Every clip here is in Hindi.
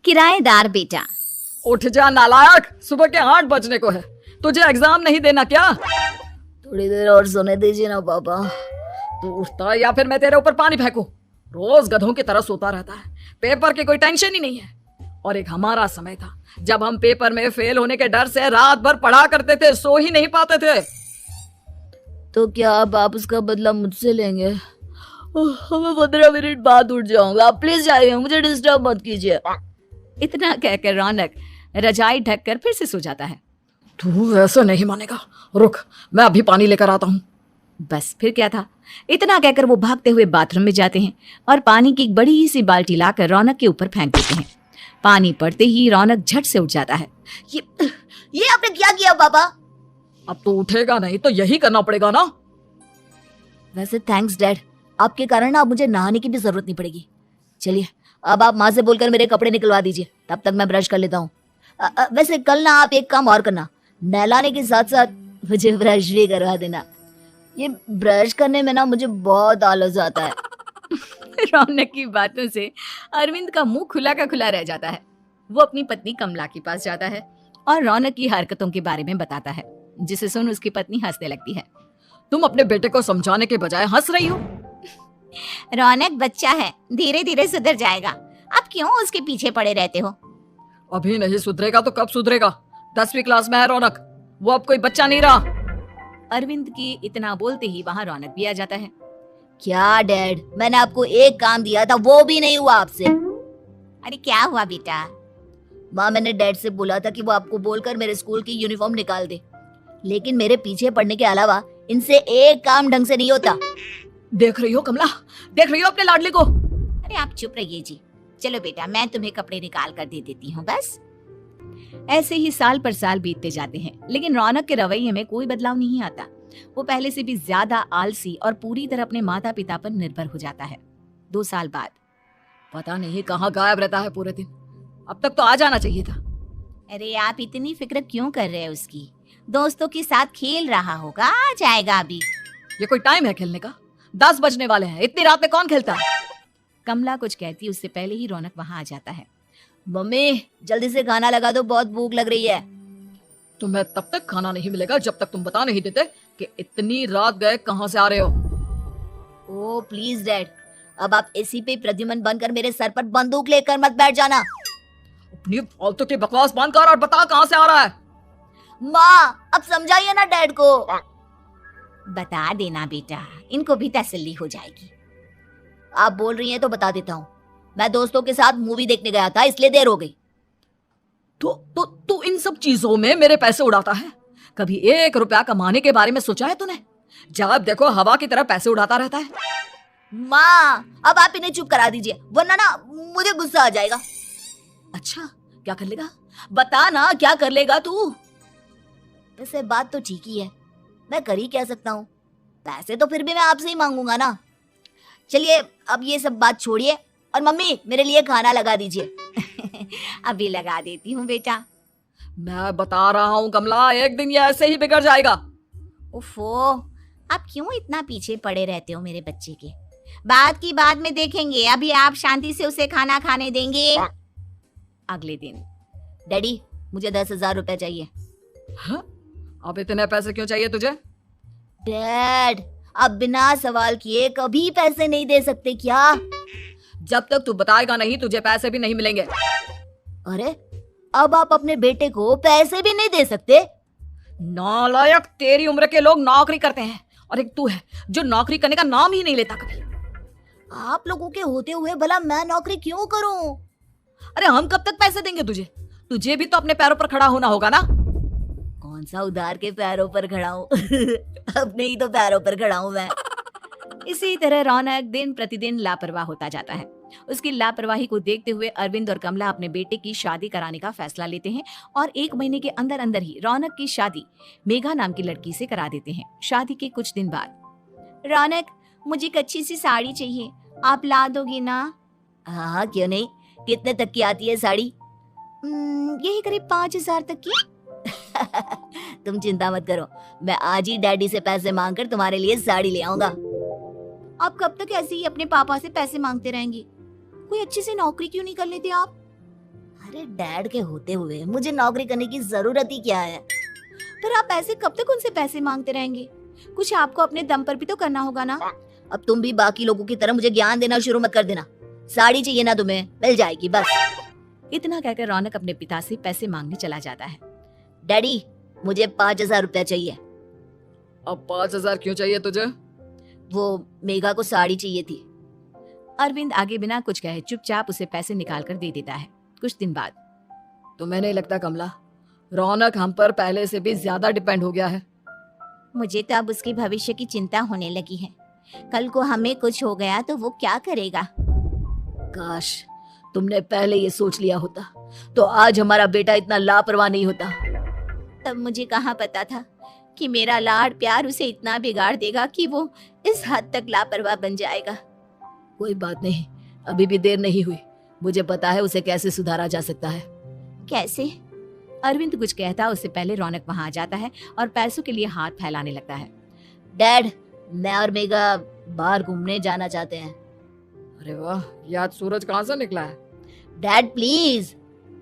किराएदार बेटा। उठ जा नालायक, सुबह के 8 बजने को है। तुझे एग्जाम नहीं देना क्या? थोड़ी देर और सोने दीजिए ना पापा। तू उठता या फिर मैं तेरे ऊपर पानी फेंकूं? रोज गधों की तरह सोता रहता है, पेपर की कोई टेंशन ही नहीं है। और एक हमारा समय था जब हम पेपर में फेल होने के डर से रात भर पढ़ा करते थे, सो ही नहीं पाते थे। तो क्या अब आप उसका बदला मुझसे लेंगे? मैं 15 मिनट बाद उठ जाऊंगा, आप प्लीज जाइए, मुझे डिस्टर्ब मत कीजिए। इतना कहकर रौनक रजाई ढककर फिर से सो जाता है। तू ऐसा नहीं मानेगा, रुक मैं अभी पानी लेकर आता हूँ। बस फिर क्या था, इतना कहकर वो भागते हुए बाथरूम में जाते हैं और पानी की एक बड़ी सी बाल्टी लाकर रौनक के ऊपर फेंक देते हैं। पानी पड़ते ही रौनक झट से उठ जाता है। ये आपने क्या किया पापा? अब तो उठेगा नहीं तो यही करना पड़ेगा ना। वैसे थैंक्स डैड, आपके कारण अब मुझे नहाने की भी जरूरत नहीं पड़ेगी। चलिए अब आप माँ से बोलकर मेरे कपड़े निकलवा दीजिए, तब तक मैं ब्रश कर लेता हूँ। वैसे कल ना आप एक काम और करना, नहलाने के साथ साथ मुझे ब्रश भी करवा देना। ये ब्रश करने में ना मुझे बहुत आलस आता है। रौनक की बातों से अरविंद का मुंह खुला का खुला रह जाता है। वो अपनी पत्नी कमला के पास जाता है और रौनक की हरकतों के बारे में बताता है, जिसे सुन उसकी पत्नी हंसने लगती है। तुम अपने बेटे को समझाने के बजाय हंस रही हो। रौनक बच्चा है, धीरे धीरे सुधर जाएगा, आप क्यों उसके पीछे पड़े रहते हो? अभी नहीं सुधरेगा तो कब सुधरेगा? 10वीं क्लास में है रौनक, वो अब कोई बच्चा नहीं रहा। अरविंद की इतना बोलते ही वहाँ रौनक भी आ जाता है। क्या डैड, मैंने आपको एक काम दिया था, वो भी नहीं हुआ आपसे। अरे क्या हुआ बेटा? माँ, मैंने डैड से बोला था कि वो आपको बोलकर मेरे स्कूल की यूनिफॉर्म निकाल दे, लेकिन मेरे पीछे पड़ने के अलावा इनसे एक काम ढंग से नहीं होता। देख रही हो कमला, देख रही हो अपने लाडले को? अरे आप चुप रहिए जी। चलो बेटा, मैं तुम्हें कपड़े निकाल कर दे देती हूँ बस। ऐसे ही साल पर साल बीतते जाते हैं, लेकिन रौनक के रवैये में कोई बदलाव नहीं आता। वो पहले से भी ज्यादा आलसी और पूरी तरह अपने माता पिता पर निर्भर हो जाता है। 2 साल बाद पता नहीं कहाँ गायब रहता है पूरे दिन, अब तक तो आ जाना चाहिए था। अरे आप इतनी फिक्र क्यों कर रहे हैं उसकी? दोस्तों के साथ खेल रहा होगा, आ जाएगा अभी। ये कोई टाइम है खेलने का? 10 बजने वाले हैं, इतनी रात में कौन खेलता है? कमला कुछ कहती उससे पहले ही रौनक वहां आ जाता है। मम्मी जल्दी से खाना लगा दो, बहुत भूख लग रही है। तुम्हें तब तक खाना नहीं मिलेगा जब तक तुम बता नहीं देते कि इतनी रात गए कहाँ से आ रहे हो। ओ प्लीज डैड, अब आप एसी पे प्रद्युमन बनकर मेरे सर पर बंदूक लेकर मत बैठ जाना। अपनी फालतू की बकवास बंद कर और बता कहाँ से आ रहा है। माँ अब समझाइए ना डैड को। बता देना बेटा, इनको भी तसल्ली हो जाएगी। आप बोल रही हैं तो बता देता हूँ, मैं दोस्तों के साथ मूवी देखने गया था, इसलिए देर हो गई। तो इन सब चीजों में मेरे पैसे उड़ाता है? कभी 1 रुपया कमाने के बारे में सोचा है तूने? जब देखो हवा की तरह पैसे उड़ाता रहता है। माँ अब आप इन्हें चुप करा दीजिए, वरना ना मुझे गुस्सा आ जाएगा। अच्छा क्या कर लेगा? बता ना, क्या कर लेगा तू? वैसे बात तो ठीक ही है, मैं कर ही क्या सकता हूँ, पैसे तो फिर भी मैं आपसे ही मांगूंगा ना। चलिए अब ये सब बात छोड़िए और मम्मी मेरे लिए खाना लगा दीजिए। अभी लगा देती हूँ बेटा। मैं बता रहा हूँ कमला, एक दिन ये ऐसे ही बिगड़ जाएगा। उफो, आप क्यों इतना पीछे पड़े रहते हो मेरे बच्चे के? बात की बाद में देखेंगे, अभी आप शांति से उसे खाना खाने देंगे। अगले दिन, डैडी मुझे 10,000 रुपए चाहिए। हाँ? अब इतने पैसे क्यों चाहिए तुझे? डैड अब बिना सवाल किए कभी पैसे नहीं दे सकते क्या? जब तक तू बताएगा नहीं तुझे पैसे भी नहीं मिलेंगे। अरे अब आप अपने बेटे को पैसे भी नहीं दे सकते? नालायक, तेरी उम्र के लोग नौकरी करते हैं और एक तू है जो नौकरी करने का नाम ही नहीं लेता कभी। आप लोगों के होते हुए भला मैं नौकरी क्यों करूं? अरे हम कब तक पैसे देंगे तुझे? तुझे भी तो अपने पैरों पर खड़ा होना होगा ना। कौन सा उधार के पैरों पर खड़ा हूँ? अपने ही तो पैरों पर खड़ा हूँ मैं। इसी तरह रौनक दिन प्रतिदिन लापरवाह होता जाता है। उसकी लापरवाही को देखते हुए अरविंद और कमला अपने बेटे की शादी कराने का फैसला लेते हैं और 1 महीने के अंदर अंदर ही रौनक की शादी मेघा नाम की लड़की से करा देते हैं। शादी के कुछ दिन बाद, रौनक मुझे एक अच्छी सी साड़ी चाहिए, आप ला दोगी ना? हाँ क्यों नहीं, कितने तक की आती है साड़ी? यही करीब 5,000 तक की। तुम चिंता मत करो, मैं आज ही डैडी से पैसे मांगकर तुम्हारे लिए साड़ी ले आऊंगा। आप कब तक ऐसे ही अपने पापा से पैसे मांगते रहेंगी? कोई अच्छी सी नौकरी क्यों नहीं कर लेते आप? अरे डैड के होते हुए मुझे नौकरी करने की जरूरत ही क्या है? पर आप ऐसे कब तक उनसे पैसे मांगते रहेंगे? कुछ आपको अपने दम पर भी तो करना होगा ना। अब तुम भी बाकी लोगों की तरह मुझे ज्ञान देना शुरू मत कर देना। साड़ी चाहिए ना तुम्हें, मिल जाएगी बस। इतना कहकर रौनक अपने पिता से पैसे मांगने चला जाता है। डैडी, मुझे 5,000 रुपया चाहिए। अब 5,000 क्यों चाहिए तुझे? वो मेघा को साड़ी चाहिए थी। अरविंद आगे बिना कुछ कहे चुपचाप उसे पैसे निकाल कर दे देता है। कुछ दिन बाद, तुम्हें नहीं लगता कमला, रौनक हम पर पहले से भी ज्यादा डिपेंड हो गया है? मुझे तो अब उसके भविष्य की चिंता होने लगी है। कल को हमें कुछ हो गया तो वो क्या करेगा? काश तुमने पहले ये सोच लिया होता तो आज हमारा बेटा इतना लापरवाह नहीं होता। तब मुझे कहाँ पता था कि मेरा लाड प्यार उसे इतना बिगाड़ देगा कि वो इस हद तक लापरवाह बन जाएगा। कोई बात नहीं, अभी भी देर नहीं हुई। मुझे पता है उसे कैसे सुधारा जा सकता है। कैसे? अरविंद कुछ कहता उससे पहले रौनक वहां आ जाता है और पैसों के लिए हाथ फैलाने लगता है। डैड, मैं और मेघा बाहर घूमने जाना चाहते हैं। अरे वाह, ये आज सूरज कहाँ से निकला है? Dad please.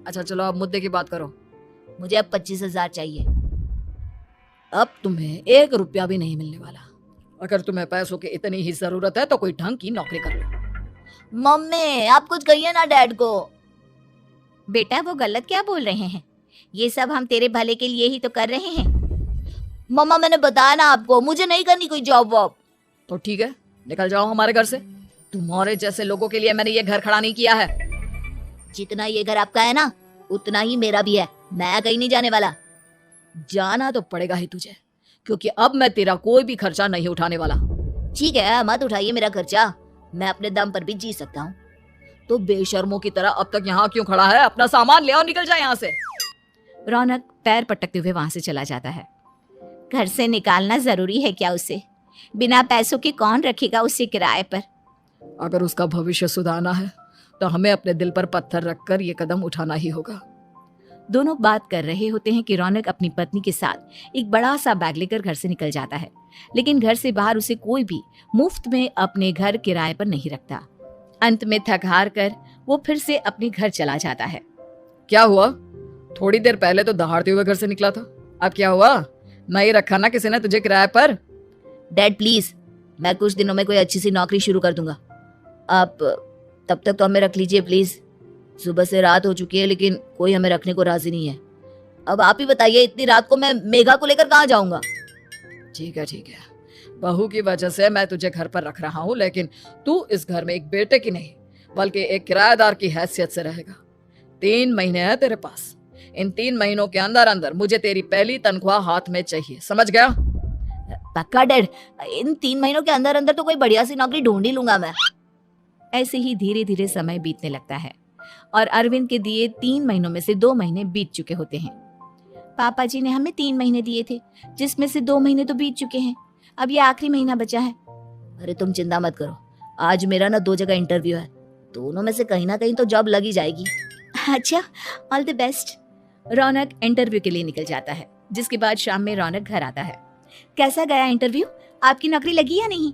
अच्छा चलो अब मुद्दे की बात करो। मुझे अब 25,000 चाहिए। अब तुम्हें 1 रुपया भी नहीं मिलने वाला। अगर तुम्हें पैसों की इतनी ही जरूरत है तो कोई ढंग की नौकरी कर लो। मम्मी, आप कुछ कहिए ना डैड को। बेटा, वो गलत क्या बोल रहे हैं? ये सब हम तेरे भले के लिए ही तो कर रहे हैं। मम्मा, मैंने बताया ना आपको, मुझे नहीं करनी कोई जॉब वॉब। तो ठीक है, निकल जाओ हमारे घर से। तुम्हारे जैसे लोगों के लिए मैंने ये घर खड़ा नहीं किया है। जितना ये घर आपका है ना, उतना ही मेरा भी है। मैं कहीं नहीं जाने वाला। जाना तो पड़ेगा ही तुझे, क्योंकि अब मैं तेरा कोई भी खर्चा नहीं उठाने वाला। ठीक है, मत उठाइए मेरा खर्चा। मैं अपने दम पर भी जी सकता हूँ। तो बेशर्मों की तरह अब तक यहाँ क्यों खड़ा है? अपना सामान ले आओ, निकल जाए यहाँ से। रौनक पैर पटकते हुए वहां से चला जाता है। घर से निकालना जरूरी है क्या उसे? बिना पैसों के कौन रखेगा उसे किराए पर? अगर उसका भविष्य सुधारना है तो हमें अपने दिल पर पत्थर रखकर ये कदम उठाना ही होगा। दोनों बात कर रहे होते हैं कि रौनक अपनी पत्नी के साथ एक बड़ा सा बैग लेकर घर से निकल जाता है, लेकिन घर से बाहर उसे कोई भी मुफ्त में अपने घर किराए पर नहीं रखता। अंत में थक हार कर वो फिर से अपने घर चला जाता है। क्या हुआ? थोड़ी देर पहले तो दहाड़ते हुए घर से निकला था, अब क्या हुआ? नहीं रखा ना किसी ने तुझे किराए पर? डैड प्लीज, मैं कुछ दिनों में कोई अच्छी सी नौकरी शुरू कर दूंगा। आप तब तक तो हमें रख लीजिए प्लीज। सुबह से रात हो चुकी है लेकिन कोई हमें रखने को राजी नहीं है। अब आप ही बताइए, इतनी रात को मैं मेघा को लेकर कहाँ जाऊंगा? ठीक है, बहू की वजह से मैं तुझे घर पर रख रहा हूँ, लेकिन तू इस घर में एक बेटे की नहीं बल्कि एक किराएदार की हैसियत से रहेगा। 3 महीने है तेरे पास। इन 3 महीनों के अंदर अंदर मुझे तेरी पहली तनख्वाह हाथ में चाहिए, समझ गया? पक्का डैड, इन 3 महीनों के अंदर अंदर तो कोई बढ़िया सी नौकरी ढूंढ ही लूंगा मैं। ऐसे ही धीरे धीरे समय बीतने लगता है और अरविंद के दिए 3 महीनों में से 2 महीने बीत चुके होते हैं। पापा जी ने हमें 3 महीने दिए थे, जिसमें से 2 महीने तो बीत चुके हैं। अब ये आखिरी महीना बचा है। अरे तुम चिंता मत करो, आज मेरा ना 2 जगह इंटरव्यू है, दोनों में से कहीं ना कहीं तो जॉब लगी जाएगी। अच्छा, all the best. Raunak interview के लिए निकल जाता है, जिसके बाद शाम में रौनक घर आता है। कैसा गया इंटरव्यू? आपकी नौकरी लगी या नहीं?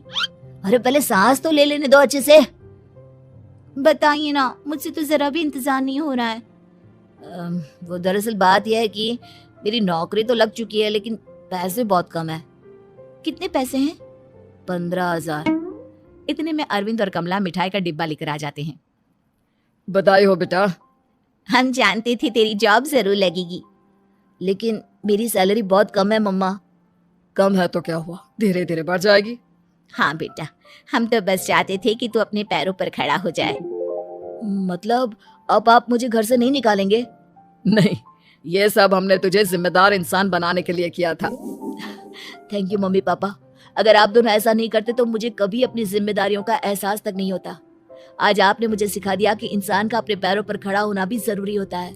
अरे पहले सांस तो ले लेने दो अच्छे से। बताइए ना, मुझसे तो जरा भी इंतजार नहीं हो रहा है। वो दरअसल बात यह है कि मेरी नौकरी तो लग चुकी है लेकिन पैसे बहुत कम है। कितने पैसे हैं? 15,000। इतने में अरविंद और कमला मिठाई का डिब्बा लेकर आ जाते हैं। बधाई हो बेटा। हम जानते थे तेरी जॉब जरूर लगेगी, लेकिन मेरी सैलरी बहुत कम है मम्मा। कम है तो क्या हुआ, धीरे धीरे बढ़ जाएगी। हाँ बेटा, हम तो बस चाहते थे कि तू अपने पैरों पर खड़ा हो जाए। मतलब अब आप मुझे घर से नहीं निकालेंगे? नहीं, ये सब हमने तुझे जिम्मेदार इंसान बनाने के लिए किया था। Thank you mummy papa. अगर आप दोनों ऐसा नहीं करते तो मुझे कभी अपनी जिम्मेदारियों का एहसास तक नहीं होता। आज आपने मुझे सिखा दिया कि इंसान का अपने पैरों पर खड़ा होना भी जरूरी होता है।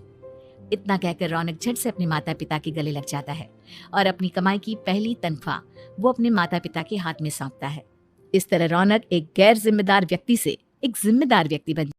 इतना कहकर रौनक झट से अपने माता पिता के गले लग जाता है और अपनी कमाई की पहली तनख्वाह वो अपने माता पिता के हाथ में सौंपता है। इस तरह रौनक एक गैर जिम्मेदार व्यक्ति से एक जिम्मेदार व्यक्ति बन